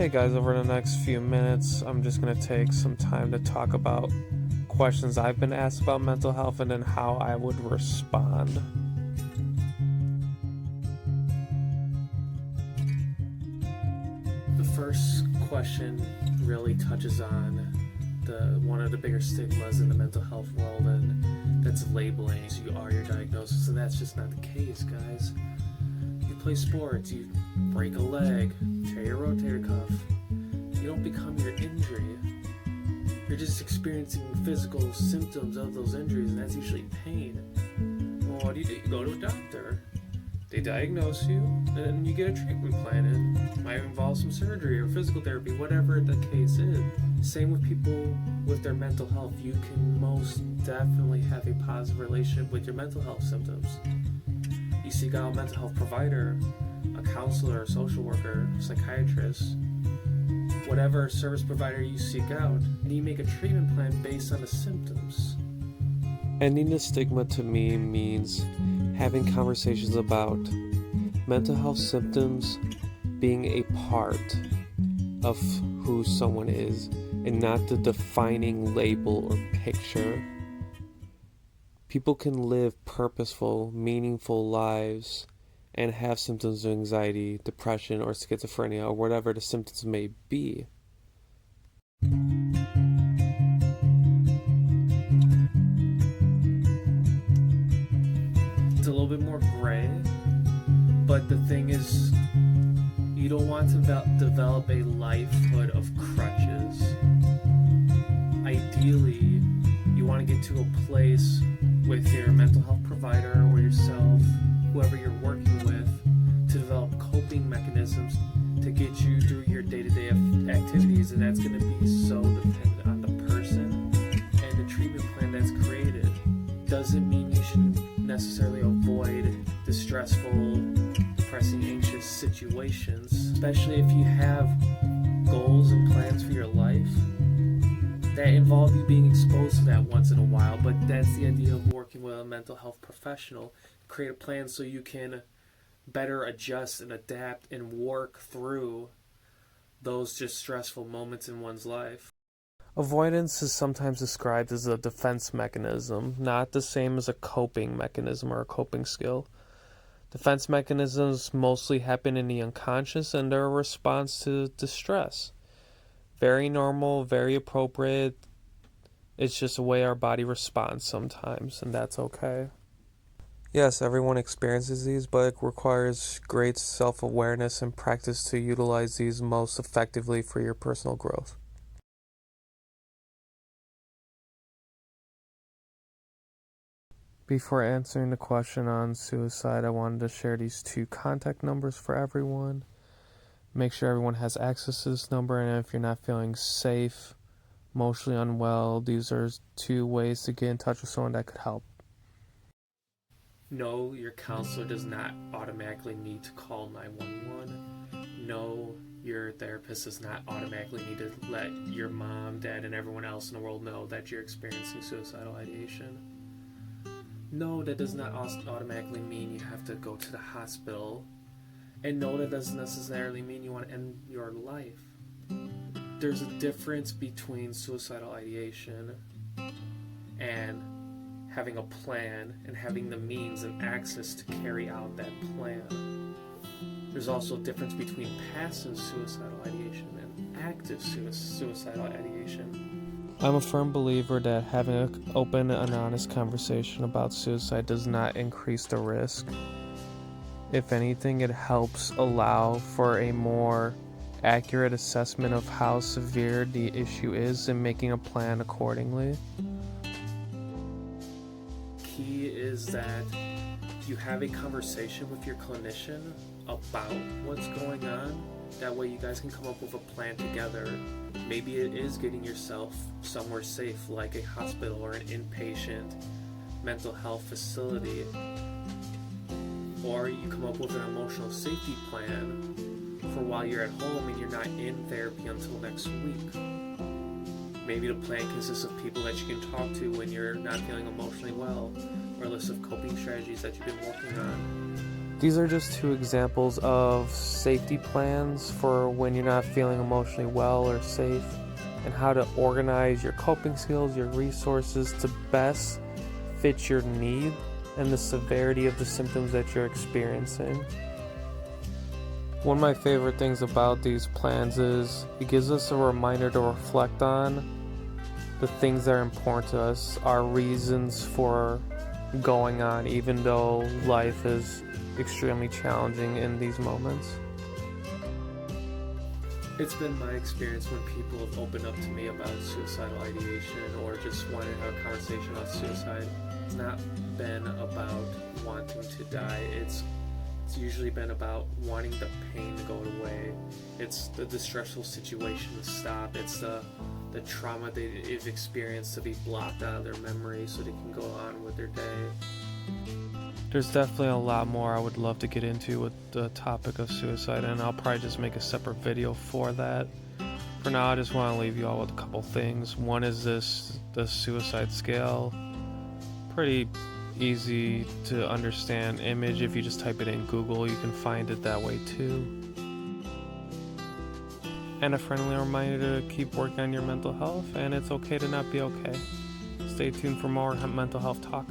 Hey guys, over the next few minutes, I'm just going to take some time to talk about questions I've been asked about mental health and then how I would respond. The first question really touches on one of the bigger stigmas in the mental health world, and that's labeling. So you are your diagnosis, and that's just not the case, guys. You play sports, you break a leg, tear your rotator cuff. You don't become your injury. You're just experiencing physical symptoms of those injuries, and that's usually pain. Well, what do? You go to a doctor. They diagnose you, and then you get a treatment plan, and it might involve some surgery or physical therapy, whatever the case is. Same with people with their mental health. You can most definitely have a positive relationship with your mental health symptoms. You seek out a mental health provider, a counselor, a social worker, a psychiatrist, whatever service provider you seek out, and you make a treatment plan based on the symptoms. Ending the stigma to me means having conversations about mental health symptoms being a part of who someone is and not the defining label or picture. People can live purposeful, meaningful lives and have symptoms of anxiety, depression, or schizophrenia, or whatever the symptoms may be. It's a little bit more gray, but the thing is, you don't want to develop a lifehood of crutches. Ideally, you want to get to a place with your mental health provider or yourself, whoever you're working with, to develop coping mechanisms to get you through your day-to-day activities, and that's going to be so dependent on the person and the treatment plan that's created. Doesn't mean you should necessarily avoid the stressful, depressing, anxious situations, especially if you have goals and plans for your life that involve you being exposed to that once in a while. But that's the idea of working with a mental health professional. Create a plan so you can better adjust and adapt and work through those just stressful moments in one's life. Avoidance is sometimes described as a defense mechanism, not the same as a coping mechanism or a coping skill. Defense mechanisms mostly happen in the unconscious, and they're a response to distress. Very normal, very appropriate. It's just the way our body responds sometimes, and that's okay. Yes, everyone experiences these, but it requires great self-awareness and practice to utilize these most effectively for your personal growth. Before answering the question on suicide, I wanted to share these two contact numbers for everyone. Make sure everyone has access to this number, and if you're not feeling safe, emotionally unwell, these are two ways to get in touch with someone that could help. No, your counselor does not automatically need to call 911. No, your therapist does not automatically need to let your mom, dad, and everyone else in the world know that you're experiencing suicidal ideation. No, that does not automatically mean you have to go to the hospital. And no, that doesn't necessarily mean you want to end your life. There's a difference between suicidal ideation and having a plan and having the means and access to carry out that plan. There's also a difference between passive suicidal ideation and active suicidal ideation. I'm a firm believer that having an open and honest conversation about suicide does not increase the risk. If anything, it helps allow for a more accurate assessment of how severe the issue is and making a plan accordingly. Key is that you have a conversation with your clinician about what's going on. That way you guys can come up with a plan together. Maybe it is getting yourself somewhere safe, like a hospital or an inpatient mental health facility. Or you come up with an emotional safety plan for while you're at home and you're not in therapy until next week. Maybe the plan consists of people that you can talk to when you're not feeling emotionally well, or a list of coping strategies that you've been working on. These are just two examples of safety plans for when you're not feeling emotionally well or safe, and how to organize your coping skills, your resources to best fit your need and the severity of the symptoms that you're experiencing. One of my favorite things about these plans is it gives us a reminder to reflect on the things that are important to us, our reasons for going on, even though life is extremely challenging in these moments. It's been my experience when people have opened up to me about suicidal ideation or just wanting to have a conversation about suicide. It's not been about wanting to die. It's usually been about wanting the pain to go away. It's the stressful situation to stop. It's the trauma they've experienced to be blocked out of their memory so they can go on with their day. There's definitely a lot more I would love to get into with the topic of suicide, and I'll probably just make a separate video for that. For now, I just want to leave you all with a couple things. One is the suicide scale. Pretty easy to understand image. If you just type it in Google, you can find it that way too. And a friendly reminder to keep working on your mental health, and it's okay to not be okay. Stay tuned for more mental health talk.